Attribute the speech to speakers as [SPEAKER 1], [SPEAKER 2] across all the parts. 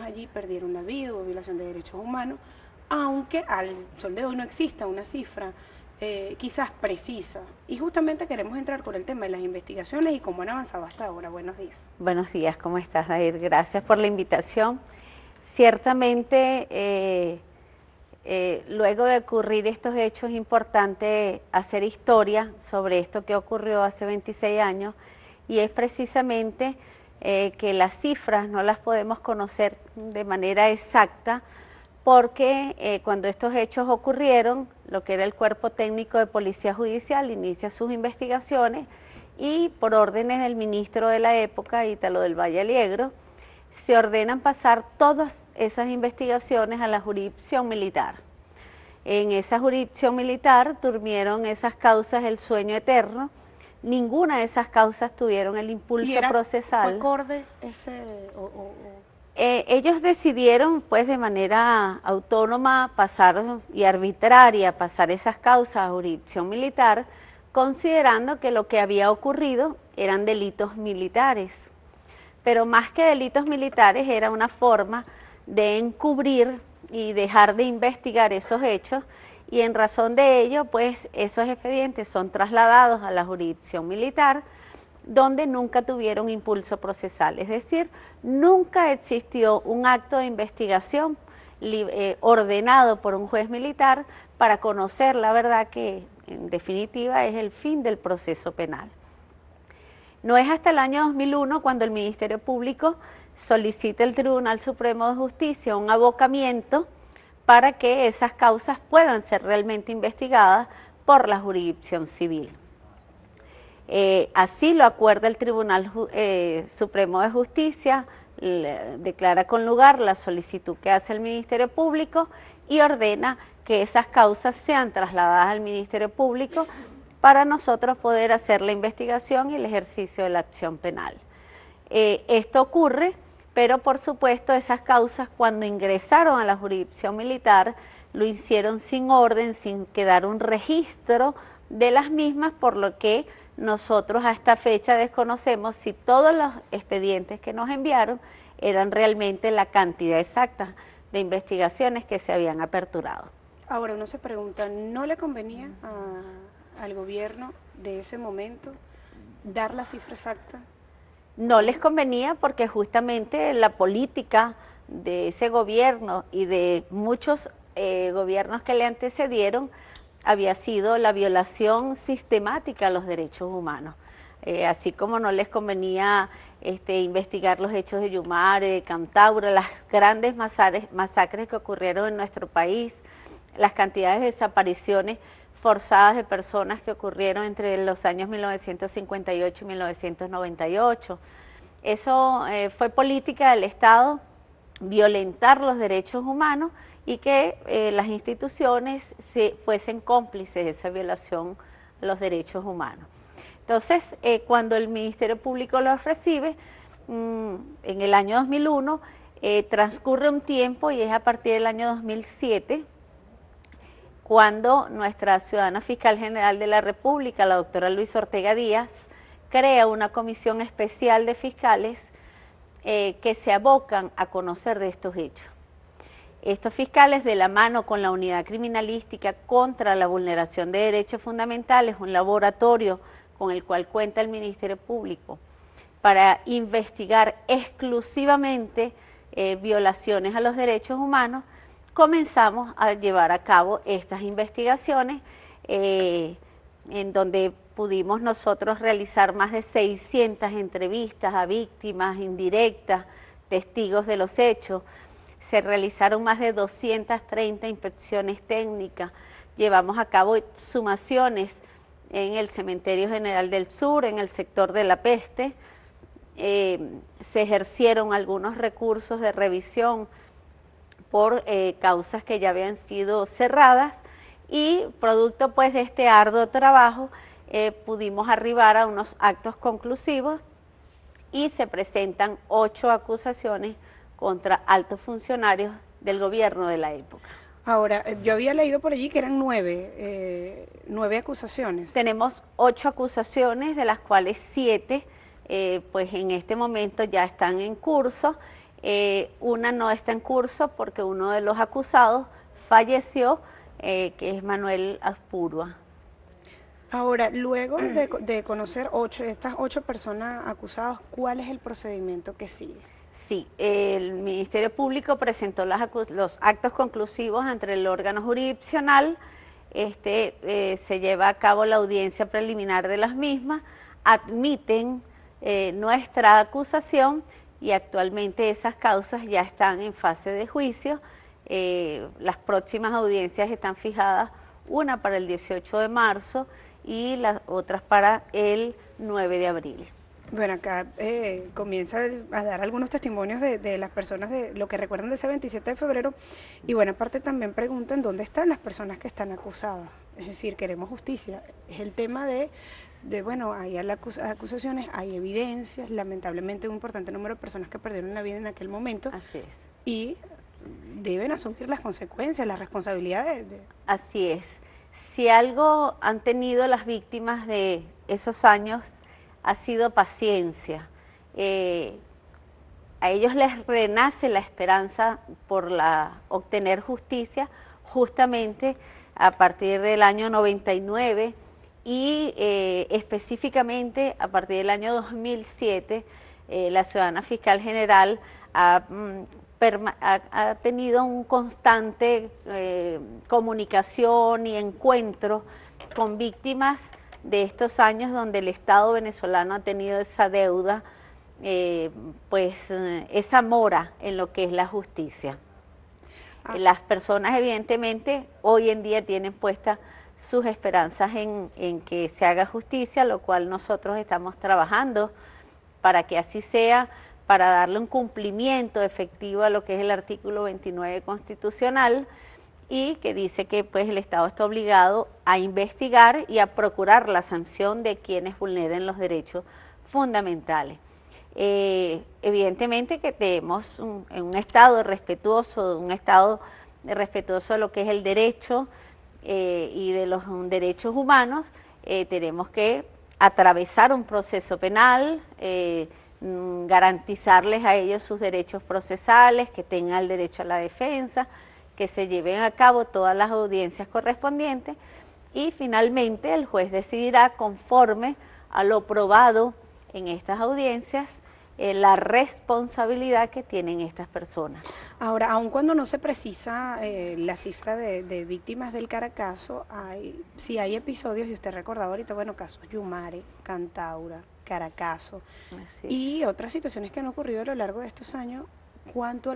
[SPEAKER 1] allí perdieron la vida, hubo violación de derechos humanos, aunque al sol de hoy no exista una cifra quizás precisa. Y justamente queremos entrar por el tema de las investigaciones y cómo han avanzado hasta ahora. Buenos días.
[SPEAKER 2] Buenos días, ¿cómo estás, Dair? Gracias por la invitación. Ciertamente, luego de ocurrir estos hechos, es importante hacer historia sobre esto que ocurrió hace 26 años, y es precisamente que las cifras no las podemos conocer de manera exacta, porque cuando estos hechos ocurrieron, lo que era el Cuerpo Técnico de Policía Judicial inicia sus investigaciones y por órdenes del ministro de la época, Ítalo del Valle Aliegro, se ordenan pasar todas esas investigaciones a la jurisdicción militar. En esa jurisdicción militar durmieron esas causas el sueño eterno. Ninguna de esas causas tuvieron el impulso procesal.
[SPEAKER 1] ¿Fue acorde ese
[SPEAKER 2] ellos decidieron, pues, de manera autónoma y arbitraria pasar esas causas a jurisdicción militar, considerando que lo que había ocurrido eran delitos militares. Pero más que delitos militares, era una forma de encubrir y dejar de investigar esos hechos, y en razón de ello, pues, esos expedientes son trasladados a la jurisdicción militar, donde nunca tuvieron impulso procesal, es decir, nunca existió un acto de investigación ordenado por un juez militar para conocer la verdad, que en definitiva es el fin del proceso penal. No es hasta el año 2001 cuando el Ministerio Público solicita al Tribunal Supremo de Justicia un abocamiento para que esas causas puedan ser realmente investigadas por la jurisdicción civil. Así lo acuerda el Tribunal Supremo de Justicia, declara con lugar la solicitud que hace el Ministerio Público y ordena que esas causas sean trasladadas al Ministerio Público para nosotros poder hacer la investigación y el ejercicio de la acción penal. Esto ocurre, pero por supuesto esas causas, cuando ingresaron a la jurisdicción militar, lo hicieron sin orden, sin quedar un registro de las mismas, por lo que nosotros a esta fecha desconocemos si todos los expedientes que nos enviaron eran realmente la cantidad exacta de investigaciones que se habían aperturado.
[SPEAKER 1] Ahora uno se pregunta, ¿no le convenía al gobierno de ese momento dar la cifra exacta?
[SPEAKER 2] No les convenía, porque justamente la política de ese gobierno y de muchos gobiernos que le antecedieron había sido la violación sistemática a los derechos humanos. Así como no les convenía investigar los hechos de Yumare, de Cantaura, las grandes masacres que ocurrieron en nuestro país, las cantidades de desapariciones forzadas de personas que ocurrieron entre los años 1958 y 1998. Eso fue política del Estado, violentar los derechos humanos, y que las instituciones fuesen cómplices de esa violación a los derechos humanos. Entonces, cuando el Ministerio Público los recibe, en el año 2001, transcurre un tiempo, y es a partir del año 2007, cuando nuestra ciudadana fiscal general de la República, la doctora Luisa Ortega Díaz, crea una comisión especial de fiscales que se abocan a conocer de estos hechos. Estos fiscales, de la mano con la Unidad Criminalística contra la Vulneración de Derechos Fundamentales, un laboratorio con el cual cuenta el Ministerio Público, para investigar exclusivamente violaciones a los derechos humanos, comenzamos a llevar a cabo estas investigaciones, en donde pudimos nosotros realizar más de 600 entrevistas a víctimas indirectas, testigos de los hechos. Se realizaron más de 230 inspecciones técnicas, llevamos a cabo exhumaciones en el Cementerio General del Sur, en el sector de La Peste, se ejercieron algunos recursos de revisión por causas que ya habían sido cerradas, y producto, pues, de este arduo trabajo pudimos arribar a unos actos conclusivos y se presentan 8 acusaciones contra altos funcionarios del gobierno de la época.
[SPEAKER 1] Ahora, yo había leído por allí que eran 9 acusaciones.
[SPEAKER 2] Tenemos 8 acusaciones, de las cuales 7 pues en este momento ya están en curso. Una no está en curso porque uno de los acusados falleció, que es Manuel Aspurua.
[SPEAKER 1] Ahora, luego de conocer estas 8 personas acusadas, ¿cuál es el procedimiento que sigue?
[SPEAKER 2] Sí, el Ministerio Público presentó los actos conclusivos ante el órgano jurisdiccional. Se lleva a cabo la audiencia preliminar de las mismas, admiten nuestra acusación y actualmente esas causas ya están en fase de juicio. Las próximas audiencias están fijadas, una para el 18 de marzo y las otras para el 9 de abril.
[SPEAKER 1] Bueno, acá comienza a dar algunos testimonios de las personas de lo que recuerdan de ese 27 de febrero y buena parte también preguntan dónde están las personas que están acusadas. Es decir, queremos justicia. Es el tema de bueno, hay acusaciones, hay evidencias, lamentablemente un importante número de personas que perdieron la vida en aquel momento.
[SPEAKER 2] Así es.
[SPEAKER 1] Y deben asumir las consecuencias, las responsabilidades.
[SPEAKER 2] Así es. Si algo han tenido las víctimas de esos años ha sido paciencia. A ellos les renace la esperanza por obtener justicia justamente a partir del año 99 y específicamente a partir del año 2007 la ciudadana fiscal general ha tenido un constante comunicación y encuentro con víctimas de estos años donde el Estado venezolano ha tenido esa deuda, esa mora en lo que es la justicia. Las personas evidentemente hoy en día tienen puestas sus esperanzas en que se haga justicia, lo cual nosotros estamos trabajando para que así sea, para darle un cumplimiento efectivo a lo que es el artículo 29 constitucional, y que dice que pues el Estado está obligado a investigar y a procurar la sanción de quienes vulneren los derechos fundamentales. Evidentemente que tenemos un Estado respetuoso de lo que es el derecho y de los derechos humanos. Tenemos que atravesar un proceso penal, garantizarles a ellos sus derechos procesales, que tengan el derecho a la defensa, que se lleven a cabo todas las audiencias correspondientes y finalmente el juez decidirá conforme a lo probado en estas audiencias la responsabilidad que tienen estas personas.
[SPEAKER 1] Ahora, aun cuando no se precisa la cifra de víctimas del Caracazo, sí hay episodios, y usted recordaba ahorita, bueno, casos Yumare, Cantaura, Caracazo y otras situaciones que han ocurrido a lo largo de estos años. ¿Cuánto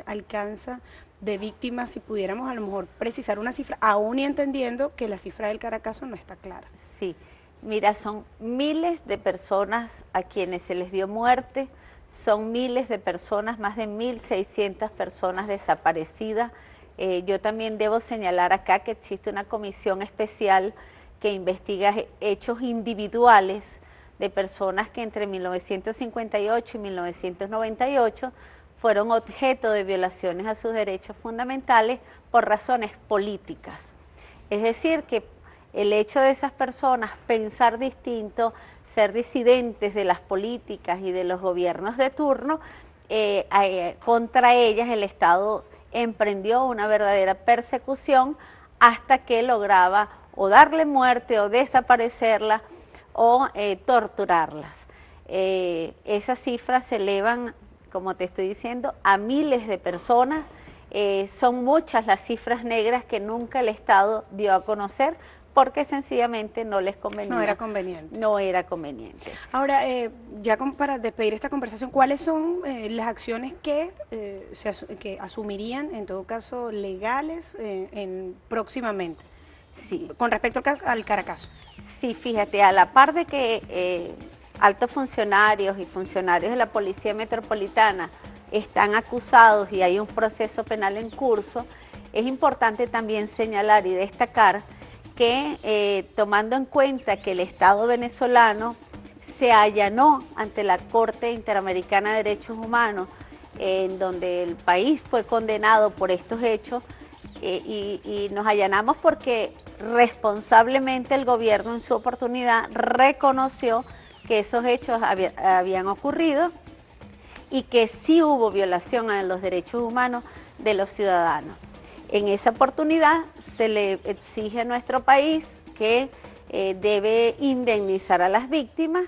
[SPEAKER 1] alcanza de víctimas, si pudiéramos a lo mejor precisar una cifra, aún y entendiendo que la cifra del Caracazo no está clara?
[SPEAKER 2] Sí, mira, son miles de personas a quienes se les dio muerte, son miles de personas, más de 1.600 personas desaparecidas. Yo también debo señalar acá que existe una comisión especial que investiga hechos individuales de personas que entre 1958 y 1998 fueron objeto de violaciones a sus derechos fundamentales por razones políticas. Es decir, que el hecho de esas personas pensar distinto, ser disidentes de las políticas y de los gobiernos de turno, contra ellas el Estado emprendió una verdadera persecución hasta que lograba o darle muerte o desaparecerlas o torturarlas. Esas cifras se elevan, como te estoy diciendo, a miles de personas. Son muchas las cifras negras que nunca el Estado dio a conocer porque sencillamente no les convenía.
[SPEAKER 1] No era conveniente.
[SPEAKER 2] No era conveniente.
[SPEAKER 1] Ahora, ya para despedir esta conversación, ¿cuáles son las acciones que asumirían, en todo caso, legales próximamente?
[SPEAKER 2] Sí.
[SPEAKER 1] Con respecto al Caracazo.
[SPEAKER 2] Sí, fíjate, a la par de que altos funcionarios y funcionarios de la Policía Metropolitana están acusados y hay un proceso penal en curso, es importante también señalar y destacar que tomando en cuenta que el Estado venezolano se allanó ante la Corte Interamericana de Derechos Humanos, en donde el país fue condenado por estos hechos, y nos allanamos porque responsablemente el gobierno en su oportunidad reconoció que esos hechos habían ocurrido y que sí hubo violación a los derechos humanos de los ciudadanos. En esa oportunidad se le exige a nuestro país que debe indemnizar a las víctimas,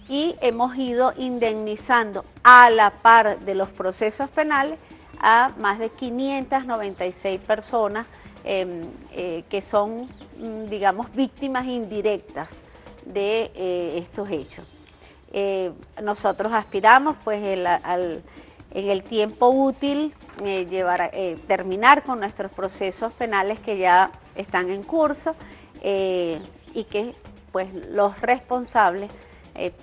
[SPEAKER 2] y hemos ido indemnizando a la par de los procesos penales a más de 596 personas que son, digamos, víctimas indirectas de estos hechos. Nosotros aspiramos pues en el tiempo útil terminar con nuestros procesos penales que ya están en curso, y que pues los responsables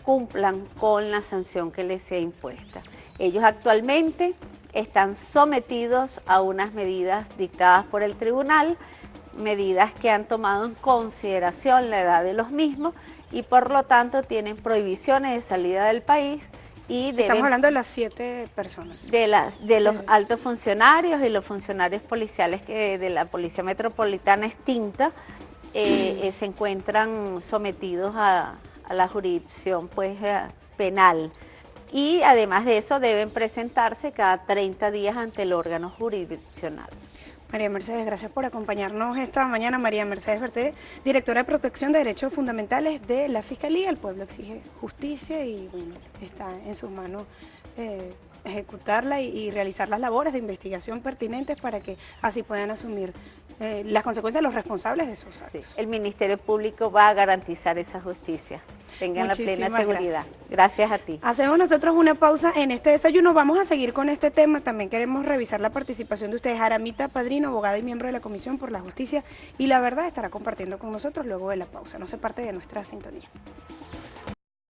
[SPEAKER 2] cumplan con la sanción que les sea impuesta. Ellos actualmente están sometidos a unas medidas dictadas por el tribunal, medidas que han tomado en consideración la edad de los mismos y por lo tanto tienen prohibiciones de salida del país. Y
[SPEAKER 1] estamos hablando de las 7 personas.
[SPEAKER 2] De los altos funcionarios y los funcionarios policiales de la Policía Metropolitana extinta se encuentran sometidos a la jurisdicción pues, penal. Y además de eso deben presentarse cada 30 días ante el órgano jurisdiccional.
[SPEAKER 1] María Mercedes, gracias por acompañarnos esta mañana. María Mercedes Berté, directora de Protección de Derechos Fundamentales de la Fiscalía. El pueblo exige justicia y bueno, está en sus manos ejecutarla y realizar las labores de investigación pertinentes para que así puedan asumir las consecuencias de los responsables de esos actos.
[SPEAKER 2] Sí, el Ministerio Público va a garantizar esa justicia. Tengan la plena seguridad. Gracias a ti.
[SPEAKER 1] Hacemos nosotros una pausa en este desayuno. Vamos a seguir con este tema. También queremos revisar la participación de ustedes. Aramita Padrino, abogada y miembro de la Comisión por la Justicia y la Verdad, estará compartiendo con nosotros luego de la pausa. No se parte de nuestra sintonía.